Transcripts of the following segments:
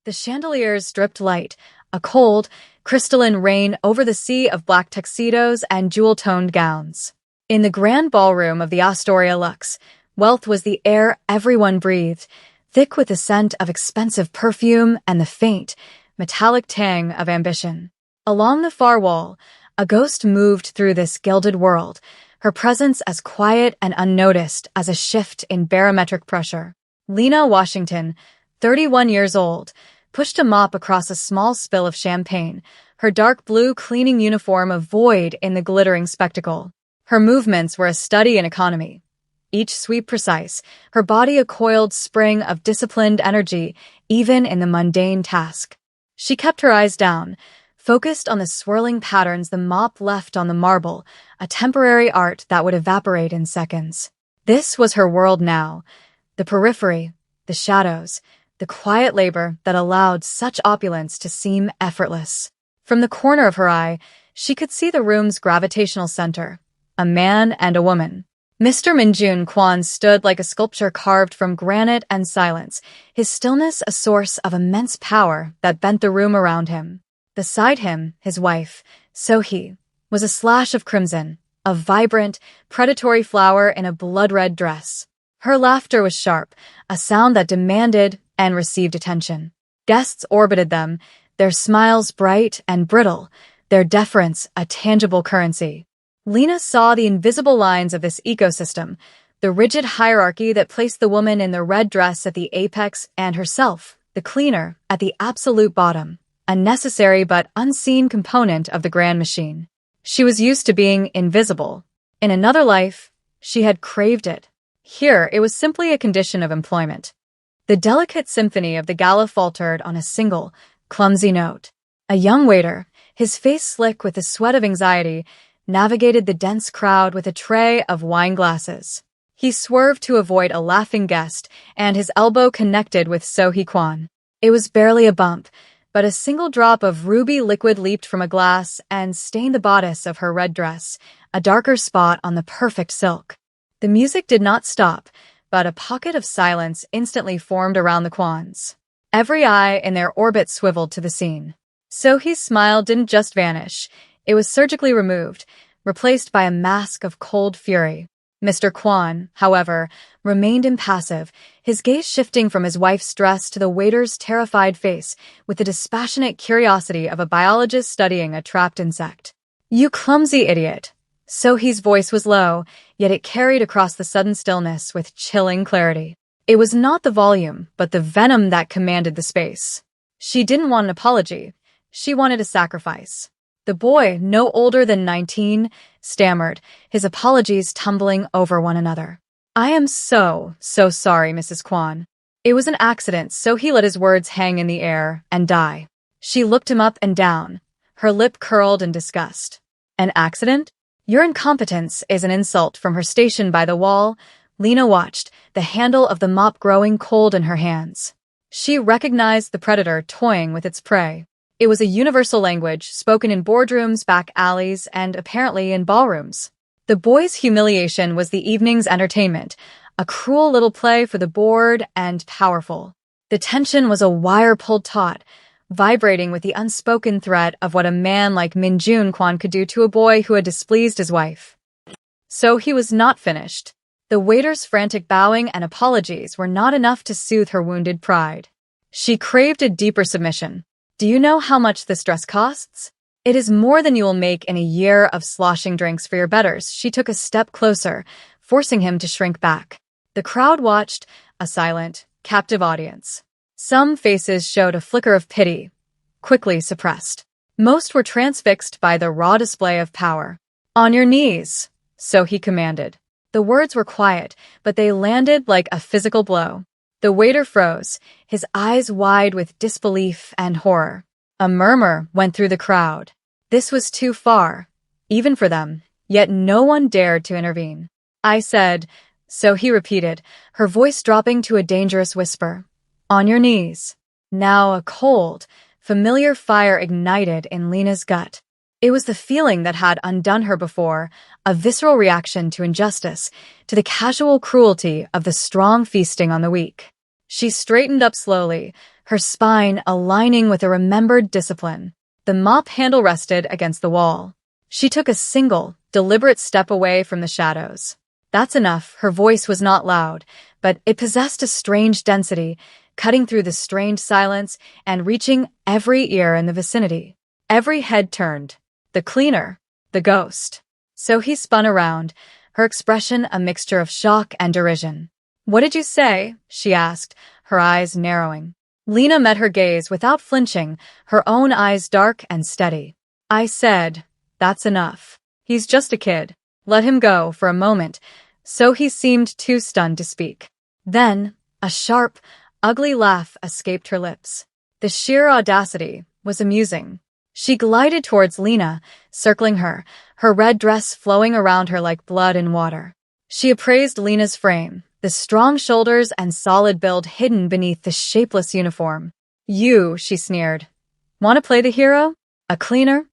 The chandeliers dripped light, a cold, crystalline rain over the sea of black tuxedos and jewel-toned gowns. In the grand ballroom of the Astoria Lux, wealth was the air everyone breathed, thick with the scent of expensive perfume and the faint, metallic tang of ambition. Along the far wall, a ghost moved through this gilded world, her presence as quiet and unnoticed as a shift in barometric pressure. Lena Washington, 31 years old, pushed a mop across a small spill of champagne, her dark blue cleaning uniform a void in the glittering spectacle. Her movements were a study in economy, each sweep precise, her body a coiled spring of disciplined energy, even in the mundane task. She kept her eyes down, focused on the swirling patterns the mop left on the marble, a temporary art that would evaporate in seconds. This was her world now, the periphery, the shadows, the quiet labor that allowed such opulence to seem effortless. From the corner of her eye, she could see the room's gravitational center, a man and a woman. Mr. Minjun Kwan stood like a sculpture carved from granite and silence, his stillness a source of immense power that bent the room around him. Beside him, his wife, So-hee, was a slash of crimson, a vibrant, predatory flower in a blood-red dress. Her laughter was sharp, a sound that demanded and received attention. Guests orbited them, their smiles bright and brittle, their deference a tangible currency. Lena saw the invisible lines of this ecosystem, the rigid hierarchy that placed the woman in the red dress at the apex and herself, the cleaner, at the absolute bottom, a necessary but unseen component of the grand machine. She was used to being invisible. In another life, she had craved it. Here, it was simply a condition of employment. The delicate symphony of the gala faltered on a single, clumsy note. A young waiter, his face slick with the sweat of anxiety, navigated the dense crowd with a tray of wine glasses. He swerved to avoid a laughing guest, and his elbow connected with So-hee Kwan. It was barely a bump, but a single drop of ruby liquid leaped from a glass and stained the bodice of her red dress, a darker spot on the perfect silk. The music did not stop, but a pocket of silence instantly formed around the Kwans. Every eye in their orbit swiveled to the scene. So-hee's smile didn't just vanish. It was surgically removed, replaced by a mask of cold fury. Mr. Kwan, however, remained impassive, his gaze shifting from his wife's dress to the waiter's terrified face with the dispassionate curiosity of a biologist studying a trapped insect. "You clumsy idiot." So-hee's voice was low, yet it carried across the sudden stillness with chilling clarity. It was not the volume, but the venom that commanded the space. She didn't want an apology. She wanted a sacrifice. The boy, no older than 19, stammered, his apologies tumbling over one another. "I am so sorry, Mrs. Kwan. It was an accident," so he let his words hang in the air and die. She looked him up and down, her lip curled in disgust. "An accident? Your incompetence is an insult." From her station by the wall, Lena watched, the handle of the mop growing cold in her hands. She recognized the predator toying with its prey. It was a universal language spoken in boardrooms, back alleys, and apparently in ballrooms. The boy's humiliation was the evening's entertainment, a cruel little play for the bored and powerful. The tension was a wire-pulled taut, vibrating with the unspoken threat of what a man like Minjun Kwan could do to a boy who had displeased his wife. So he was not finished. The waiter's frantic bowing and apologies were not enough to soothe her wounded pride. She craved a deeper submission. "Do you know how much this dress costs? It is more than you will make in a year of sloshing drinks for your betters." She took a step closer, forcing him to shrink back. The crowd watched, a silent, captive audience. Some faces showed a flicker of pity, quickly suppressed. Most were transfixed by the raw display of power. "On your knees," so he commanded. The words were quiet, but they landed like a physical blow. The waiter froze, his eyes wide with disbelief and horror. A murmur went through the crowd. This was too far, even for them, yet no one dared to intervene. "I said," so he repeated, her voice dropping to a dangerous whisper. "On your knees." Now a cold, familiar fire ignited in Lena's gut. It was the feeling that had undone her before, a visceral reaction to injustice, to the casual cruelty of the strong feasting on the weak. She straightened up slowly, her spine aligning with a remembered discipline. The mop handle rested against the wall. She took a single, deliberate step away from the shadows. That's enough. Her voice was not loud, but it possessed a strange density, cutting through the strained silence and reaching every ear in the vicinity. Every head turned. The cleaner. The ghost. So he spun around, her expression a mixture of shock and derision. "What did you say?" she asked, her eyes narrowing. Lena met her gaze without flinching, her own eyes dark and steady. "I said, that's enough. He's just a kid. Let him go for a moment." So he seemed too stunned to speak. Then, a sharp, ugly laugh escaped her lips. The sheer audacity was amusing. She glided towards Lena, circling her, her red dress flowing around her like blood in water. She appraised Lena's frame, the strong shoulders and solid build hidden beneath the shapeless uniform. "You," she sneered. "Want to play the hero? A cleaner?"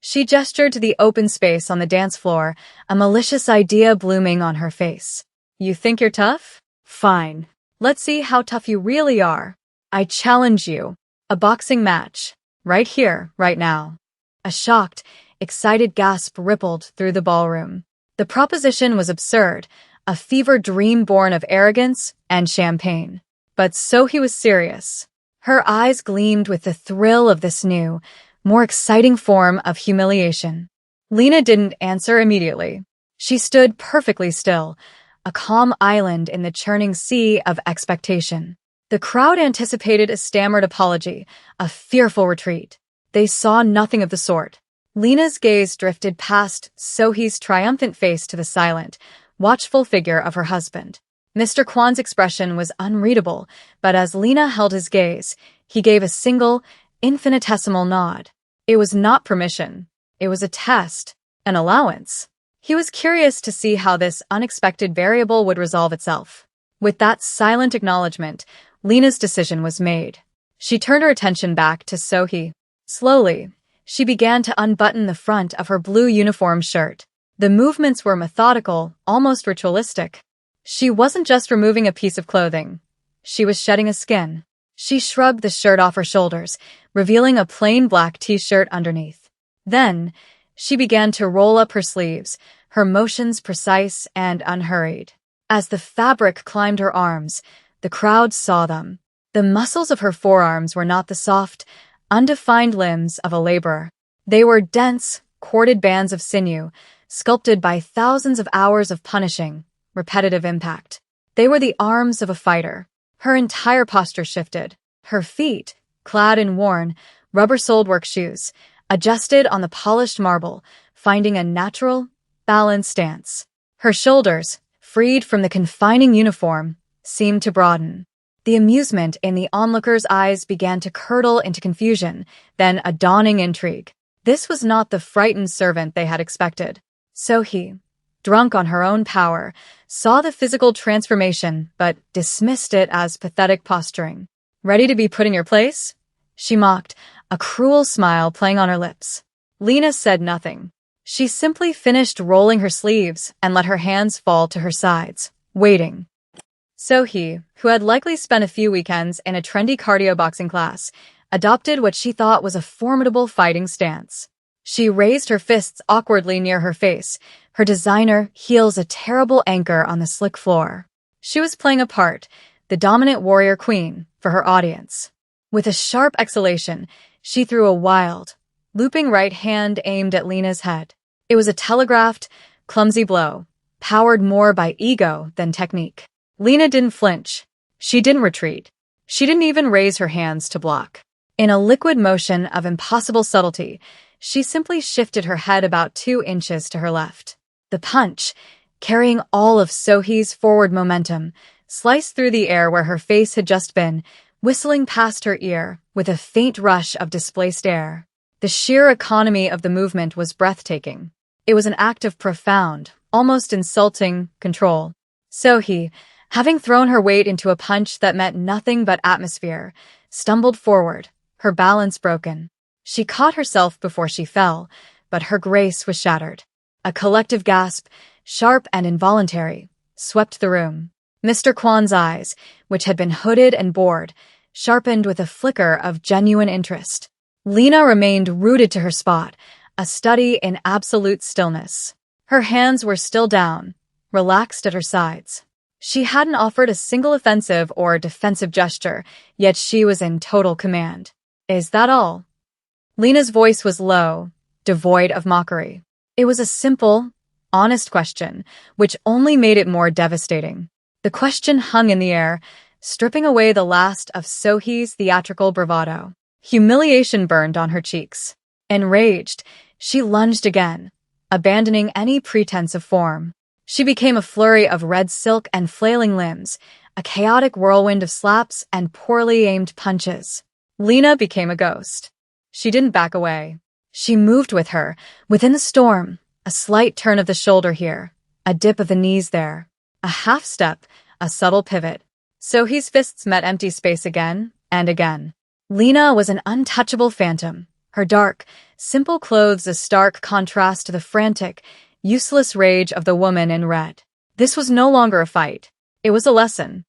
She gestured to the open space on the dance floor, a malicious idea blooming on her face. "You think you're tough? Fine. Let's see how tough you really are. I challenge you. A boxing match. Right here, right now." A shocked, excited gasp rippled through the ballroom. The proposition was absurd, a fever dream born of arrogance and champagne. But so he was serious. Her eyes gleamed with the thrill of this new, more exciting form of humiliation. Lena didn't answer immediately. She stood perfectly still, a calm island in the churning sea of expectation. The crowd anticipated a stammered apology, a fearful retreat. They saw nothing of the sort. Lena's gaze drifted past Sohee's triumphant face to the silent, watchful figure of her husband. Mr. Kwan's expression was unreadable, but as Lena held his gaze, he gave a single, infinitesimal nod. It was not permission. It was a test, an allowance. He was curious to see how this unexpected variable would resolve itself. With that silent acknowledgement, Lena's decision was made. She turned her attention back to Sohee. Slowly, she began to unbutton the front of her blue uniform shirt. The movements were methodical, almost ritualistic. She wasn't just removing a piece of clothing. She was shedding a skin. She shrugged the shirt off her shoulders, revealing a plain black t-shirt underneath. Then, she began to roll up her sleeves, her motions precise and unhurried. As the fabric climbed her arms, the crowd saw them. The muscles of her forearms were not the soft, undefined limbs of a laborer. They were dense, corded bands of sinew, sculpted by thousands of hours of punishing, repetitive impact. They were the arms of a fighter. Her entire posture shifted. Her feet, clad in worn, rubber-soled work shoes, adjusted on the polished marble, finding a natural, balanced stance. Her shoulders, freed from the confining uniform, seemed to broaden. The amusement in the onlookers' eyes began to curdle into confusion, then a dawning intrigue. This was not the frightened servant they had expected. Sohee, drunk on her own power, saw the physical transformation but dismissed it as pathetic posturing. "Ready to be put in your place?" she mocked, a cruel smile playing on her lips. Lena said nothing. She simply finished rolling her sleeves and let her hands fall to her sides, waiting. Sohee, who had likely spent a few weekends in a trendy cardio boxing class, adopted what she thought was a formidable fighting stance. She raised her fists awkwardly near her face, her designer heels a terrible anchor on the slick floor. She was playing a part, the dominant warrior queen, for her audience. With a sharp exhalation, she threw a wild, looping right hand aimed at Lena's head. It was a telegraphed, clumsy blow, powered more by ego than technique. Lena didn't flinch. She didn't retreat. She didn't even raise her hands to block. In a liquid motion of impossible subtlety, she simply shifted her head about 2 inches to her left. The punch, carrying all of Sohee's forward momentum, sliced through the air where her face had just been, whistling past her ear with a faint rush of displaced air. The sheer economy of the movement was breathtaking. It was an act of profound, almost insulting, control. Sohee, having thrown her weight into a punch that meant nothing but atmosphere, stumbled forward, her balance broken. She caught herself before she fell, but her grace was shattered. A collective gasp, sharp and involuntary, swept the room. Mr. Kwan's eyes, which had been hooded and bored, sharpened with a flicker of genuine interest. Lena remained rooted to her spot, a study in absolute stillness. Her hands were still down, relaxed at her sides. She hadn't offered a single offensive or defensive gesture, yet she was in total command. "Is that all?" Lena's voice was low, devoid of mockery. It was a simple, honest question, which only made it more devastating. The question hung in the air, stripping away the last of Sohee's theatrical bravado. Humiliation burned on her cheeks. Enraged, she lunged again, abandoning any pretense of form. She became a flurry of red silk and flailing limbs, a chaotic whirlwind of slaps and poorly aimed punches. Lena became a ghost. She didn't back away. She moved with her, within the storm, a slight turn of the shoulder here, a dip of the knees there, a half step, a subtle pivot. Sohee's fists met empty space again and again. Lena was an untouchable phantom, her dark, simple clothes a stark contrast to the frantic, useless rage of the woman in red. This was no longer a fight. It was a lesson.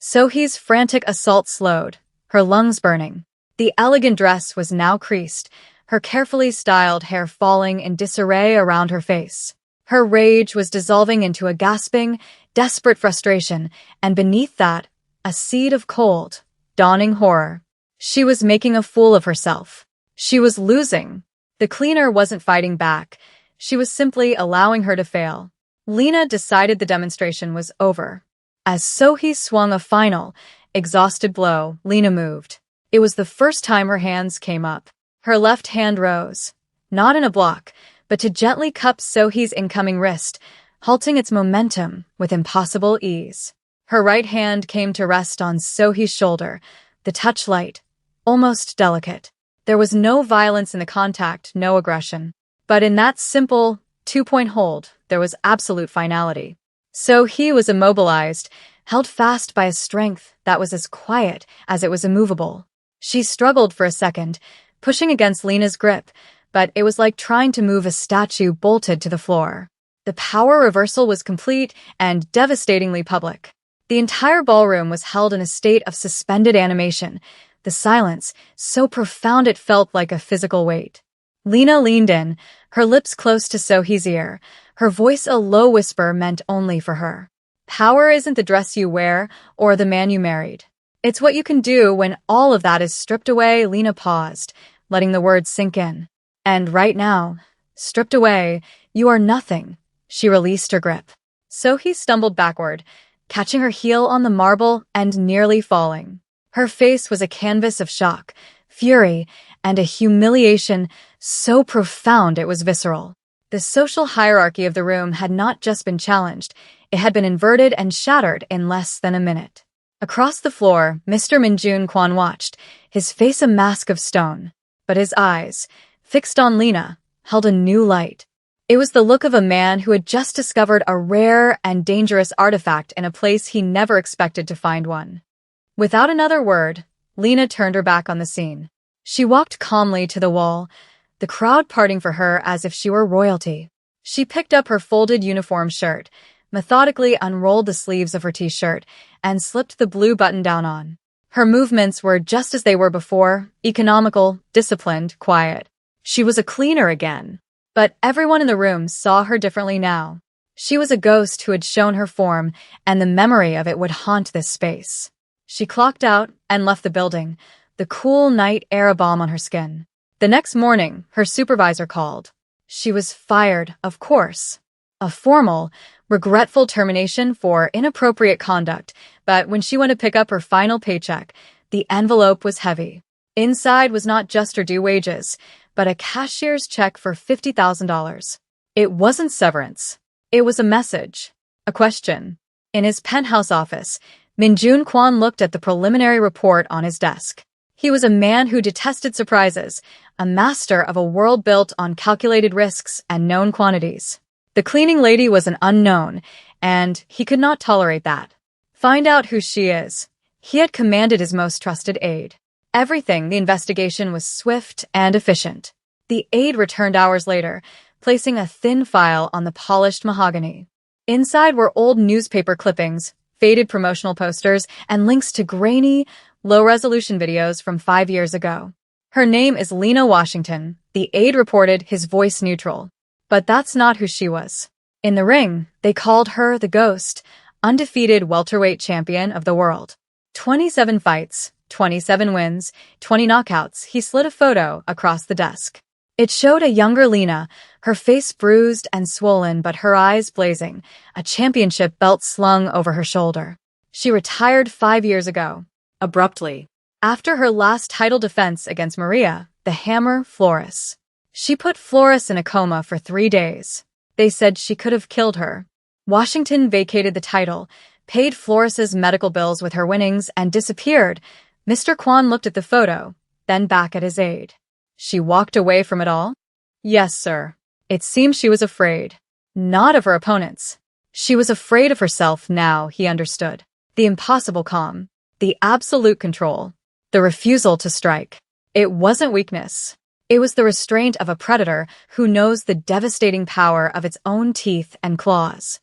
Sohee's frantic assault slowed, her lungs burning. The elegant dress was now creased, her carefully styled hair falling in disarray around her face. Her rage was dissolving into a gasping, desperate frustration, and beneath that, a seed of cold, dawning horror. She was making a fool of herself. She was losing. The cleaner wasn't fighting back. She was simply allowing her to fail. Lena decided the demonstration was over. As Sohee swung a final, exhausted blow, Lena moved. It was the first time her hands came up. Her left hand rose, not in a block, but to gently cup Sohee's incoming wrist, halting its momentum with impossible ease. Her right hand came to rest on Sohee's shoulder, the touch light, almost delicate. There was no violence in the contact, no aggression. But in that simple, two-point hold, there was absolute finality. Sohee was immobilized, held fast by a strength that was as quiet as it was immovable. She struggled for a second, pushing against Lena's grip, but it was like trying to move a statue bolted to the floor. The power reversal was complete and devastatingly public. The entire ballroom was held in a state of suspended animation, the silence so profound it felt like a physical weight. Lena leaned in, her lips close to Sohee's ear, her voice a low whisper meant only for her. Power isn't the dress you wear or the man you married. It's what you can do when all of that is stripped away. Lena paused, letting the words sink in. And right now, stripped away, you are nothing. She released her grip. Sohee stumbled backward, catching her heel on the marble and nearly falling. Her face was a canvas of shock, fury, and a humiliation so profound it was visceral. The social hierarchy of the room had not just been challenged, it had been inverted and shattered in less than a minute. Across the floor, Mr. Minjun Kwan watched, his face a mask of stone, but his eyes, fixed on Lena, held a new light. It was the look of a man who had just discovered a rare and dangerous artifact in a place he never expected to find one. Without another word, Lena turned her back on the scene. She walked calmly to the wall, the crowd parting for her as if she were royalty. She picked up her folded uniform shirt, methodically unrolled the sleeves of her t-shirt, and slipped the blue button-down on. Her movements were just as they were before, economical, disciplined, quiet. She was a cleaner again. But everyone in the room saw her differently now. She was a ghost who had shown her form, and the memory of it would haunt this space. She clocked out and left the building, the cool night air a balm on her skin. The next morning, her supervisor called. She was fired, of course. A formal, regretful termination for inappropriate conduct, but when she went to pick up her final paycheck, the envelope was heavy. Inside was not just her due wages, but a cashier's check for $50,000. It wasn't severance. It was a message. A question. In his penthouse office, Minjun Kwan looked at the preliminary report on his desk. He was a man who detested surprises, a master of a world built on calculated risks and known quantities. The cleaning lady was an unknown, and he could not tolerate that. Find out who she is. He had commanded his most trusted aide. Everything, the investigation was swift and efficient. The aide returned hours later, placing a thin file on the polished mahogany. Inside were old newspaper clippings, faded promotional posters, and links to grainy, low-resolution videos from 5 years ago. Her name is Lena Washington, the aide reported, his voice neutral. But that's not who she was. In the ring, they called her the Ghost, undefeated welterweight champion of the world. 27 fights, 27 wins, 20 knockouts. He slid a photo across the desk. It showed a younger Lena, her face bruised and swollen but her eyes blazing, a championship belt slung over her shoulder. She retired 5 years ago, abruptly, after her last title defense against Maria, the Hammer Flores. She put Flores in a coma for 3 days. They said she could have killed her. Washington vacated the title, paid Flores's medical bills with her winnings, and disappeared. Mr. Kwan looked at the photo, then back at his aide. She walked away from it all? Yes, sir. It seems she was afraid. Not of her opponents. She was afraid of herself now, he understood. The impossible calm. The absolute control. The refusal to strike. It wasn't weakness. It was the restraint of a predator who knows the devastating power of its own teeth and claws.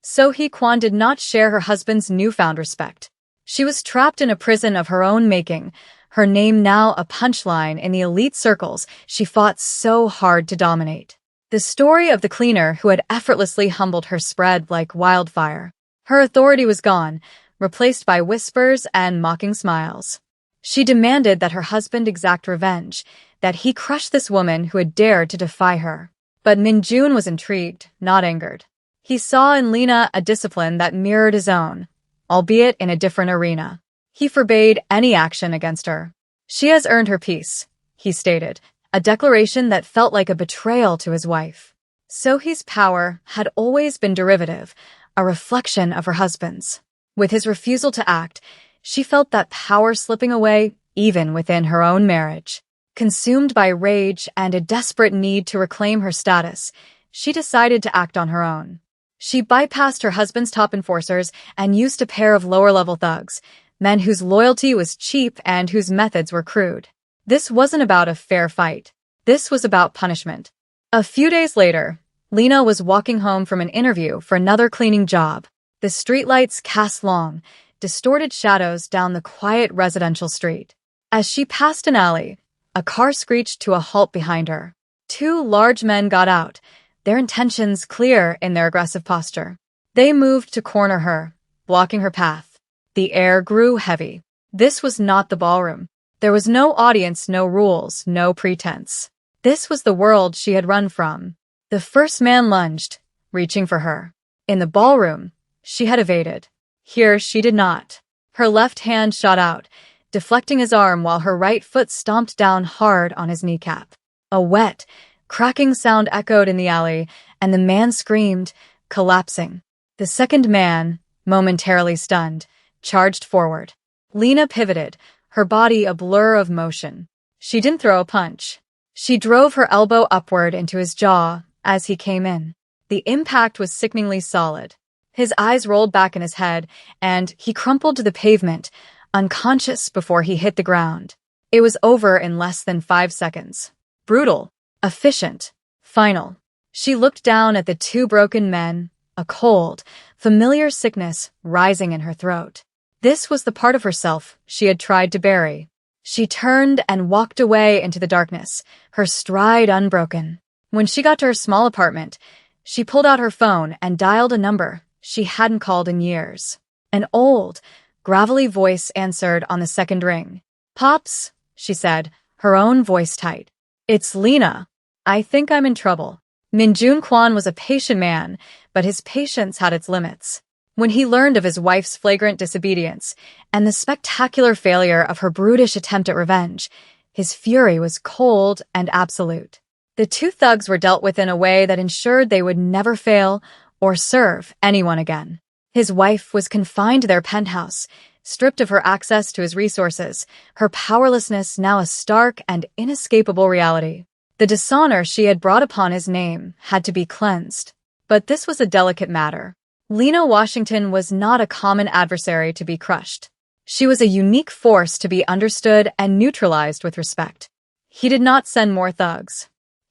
So-hee Kwan did not share her husband's newfound respect. She was trapped in a prison of her own making, her name now a punchline in the elite circles she fought so hard to dominate. The story of the cleaner who had effortlessly humbled her spread like wildfire. Her authority was gone, replaced by whispers and mocking smiles. She demanded that her husband exact revenge, that he crush this woman who had dared to defy her. But Min Jun was intrigued, not angered. He saw in Lena a discipline that mirrored his own, albeit in a different arena. He forbade any action against her. She has earned her peace, he stated, a declaration that felt like a betrayal to his wife. So-hee's power had always been derivative, a reflection of her husband's. With his refusal to act, she felt that power slipping away even within her own marriage. Consumed by rage and a desperate need to reclaim her status, she decided to act on her own. She bypassed her husband's top enforcers and used a pair of lower-level thugs, men whose loyalty was cheap and whose methods were crude. This wasn't about a fair fight. This was about punishment. A few days later, Lena was walking home from an interview for another cleaning job. The streetlights cast long, distorted shadows down the quiet residential street. As she passed an alley, a car screeched to a halt behind her. 2 large men got out, their intentions clear in their aggressive posture. They moved to corner her, blocking her path. The air grew heavy. This was not the ballroom. There was no audience, no rules, no pretense. This was the world she had run from. The first man lunged, reaching for her. In the ballroom, she had evaded. Here she did not. Her left hand shot out, deflecting his arm while her right foot stomped down hard on his kneecap. A wet, cracking sound echoed in the alley, and the man screamed, collapsing. The second man, momentarily stunned, charged forward. Lena pivoted, her body a blur of motion. She didn't throw a punch. She drove her elbow upward into his jaw as he came in. The impact was sickeningly solid. His eyes rolled back in his head, and he crumpled to the pavement, unconscious before he hit the ground. It was over in less than 5 seconds. Brutal, efficient, final. She looked down at the 2 broken men, a cold, familiar sickness rising in her throat. This was the part of herself she had tried to bury. She turned and walked away into the darkness, her stride unbroken. When she got to her small apartment, she pulled out her phone and dialed a number she hadn't called in years. An old, gravelly voice answered on the second ring. "Pops," she said, her own voice tight. "It's Lena. I think I'm in trouble." Min Jun Kwan was a patient man, but his patience had its limits. When he learned of his wife's flagrant disobedience and the spectacular failure of her brutish attempt at revenge, his fury was cold and absolute. The 2 thugs were dealt with in a way that ensured they would never fail or serve anyone again. His wife was confined to their penthouse, stripped of her access to his resources, her powerlessness now a stark and inescapable reality. The dishonor she had brought upon his name had to be cleansed. But this was a delicate matter. Lena Washington was not a common adversary to be crushed. She was a unique force to be understood and neutralized with respect. He did not send more thugs.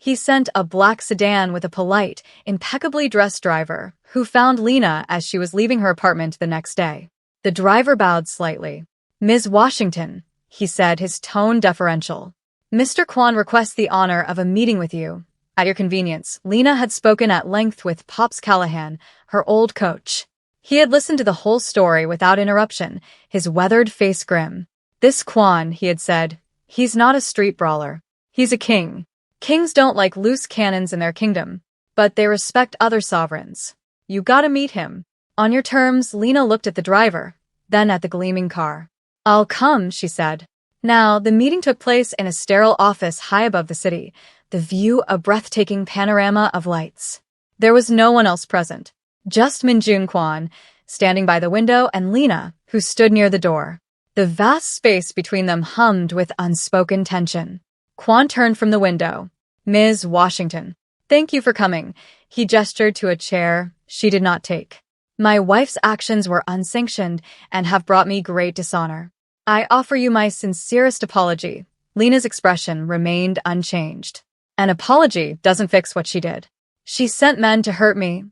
He sent a black sedan with a polite, impeccably dressed driver, who found Lena as she was leaving her apartment the next day. The driver bowed slightly. "Ms. Washington," he said, his tone deferential. "Mr. Kwan requests the honor of a meeting with you. At your convenience." Lena had spoken at length with Pops Callahan, her old coach. He had listened to the whole story without interruption, his weathered face grim. "This Kwan," he had said, "he's not a street brawler. He's a king. Kings don't like loose cannons in their kingdom, but they respect other sovereigns. You gotta meet him. On your terms." Lena looked at the driver, then at the gleaming car. "I'll come," she said. Now, the meeting took place in a sterile office high above the city, the view a breathtaking panorama of lights. There was no one else present, just Minjun Kwan, standing by the window, and Lena, who stood near the door. The vast space between them hummed with unspoken tension. Kwan turned from the window. "Ms. Washington, thank you for coming." He gestured to a chair she did not take. "My wife's actions were unsanctioned and have brought me great dishonor. I offer you my sincerest apology." Lena's expression remained unchanged. "An apology doesn't fix what she did. She sent men to hurt me."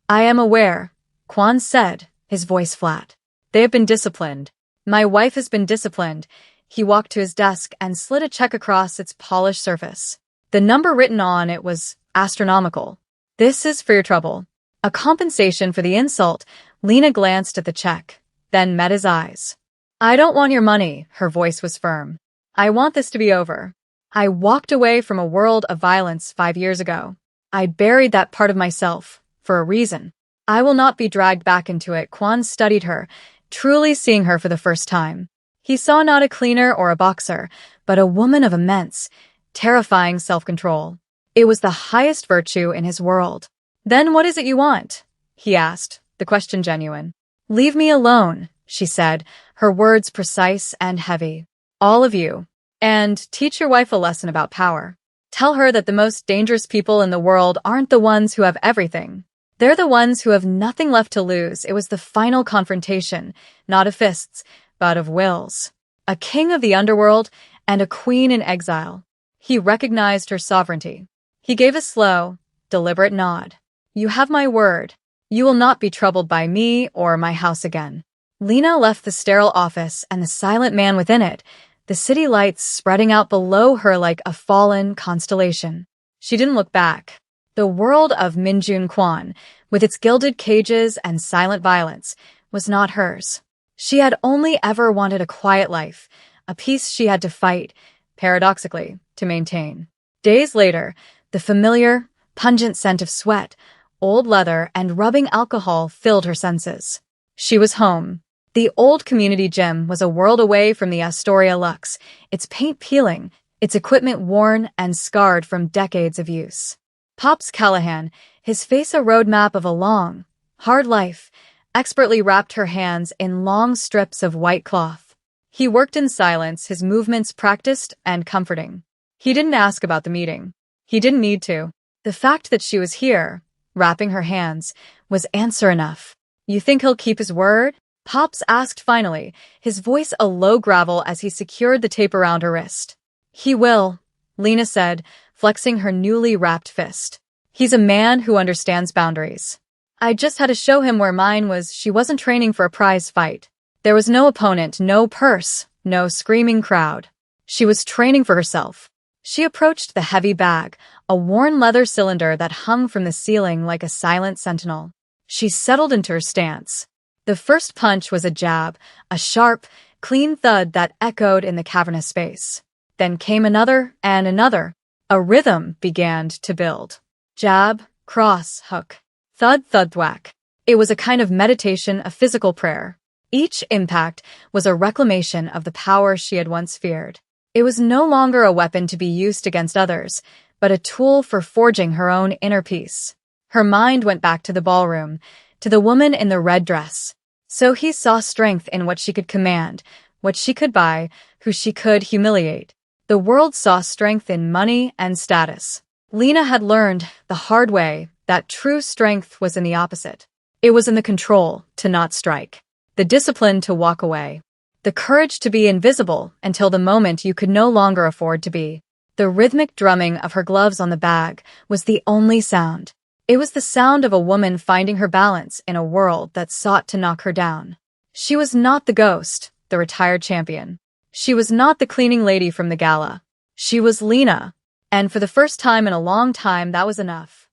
"I am aware," Kwan said, his voice flat. "They have been disciplined. My wife has been disciplined." He walked to his desk and slid a check across its polished surface. The number written on it was astronomical. "This is for your trouble. A compensation for the insult." Lena glanced at the check, then met his eyes. "I don't want your money," her voice was firm. "I want this to be over. I walked away from a world of violence 5 years ago. I buried that part of myself, for a reason. I will not be dragged back into it." Kwan studied her, truly seeing her for the first time. He saw not a cleaner or a boxer, but a woman of immense, terrifying self-control. It was the highest virtue in his world. "Then what is it you want?" he asked, the question genuine. "Leave me alone," she said, her words precise and heavy. "All of you. And teach your wife a lesson about power. Tell her that the most dangerous people in the world aren't the ones who have everything. They're the ones who have nothing left to lose." It was the final confrontation, not of fists, but of wills. A king of the underworld and a queen in exile. He recognized her sovereignty. He gave a slow, deliberate nod. "You have my word. You will not be troubled by me or my house again." Lena left the sterile office and the silent man within it, the city lights spreading out below her like a fallen constellation. She didn't look back. The world of Minjun Kwan, with its gilded cages and silent violence, was not hers. She had only ever wanted a quiet life, a peace she had to fight, paradoxically, to maintain. Days later, the familiar, pungent scent of sweat, old leather, and rubbing alcohol filled her senses. She was home. The old community gym was a world away from the Astoria Lux, its paint peeling, its equipment worn and scarred from decades of use. Pops Callahan, his face a roadmap of a long, hard life, expertly wrapped her hands in long strips of white cloth. He worked in silence, his movements practiced and comforting. He didn't ask about the meeting. He didn't need to. The fact that she was here, wrapping her hands, was answer enough. "You think he'll keep his word?" Pops asked finally, his voice a low gravel as he secured the tape around her wrist. "He will," Lena said, flexing her newly wrapped fist. "He's a man who understands boundaries. I just had to show him where mine was." She wasn't training for a prize fight. There was no opponent, no purse, no screaming crowd. She was training for herself. She approached the heavy bag, a worn leather cylinder that hung from the ceiling like a silent sentinel. She settled into her stance. The first punch was a jab, a sharp, clean thud that echoed in the cavernous space. Then came another and another. A rhythm began to build. Jab, cross, hook. Thud, thud, thwack. It was a kind of meditation, a physical prayer. Each impact was a reclamation of the power she had once feared. It was no longer a weapon to be used against others, but a tool for forging her own inner peace. Her mind went back to the ballroom, to the woman in the red dress. So he saw strength in what she could command, what she could buy, who she could humiliate. The world saw strength in money and status. Lena had learned, the hard way, that true strength was in the opposite. It was in the control to not strike, the discipline to walk away, the courage to be invisible until the moment you could no longer afford to be. The rhythmic drumming of her gloves on the bag was the only sound. It was the sound of a woman finding her balance in a world that sought to knock her down. She was not the ghost, the retired champion. She was not the cleaning lady from the gala. She was Lena. And for the first time in a long time, that was enough.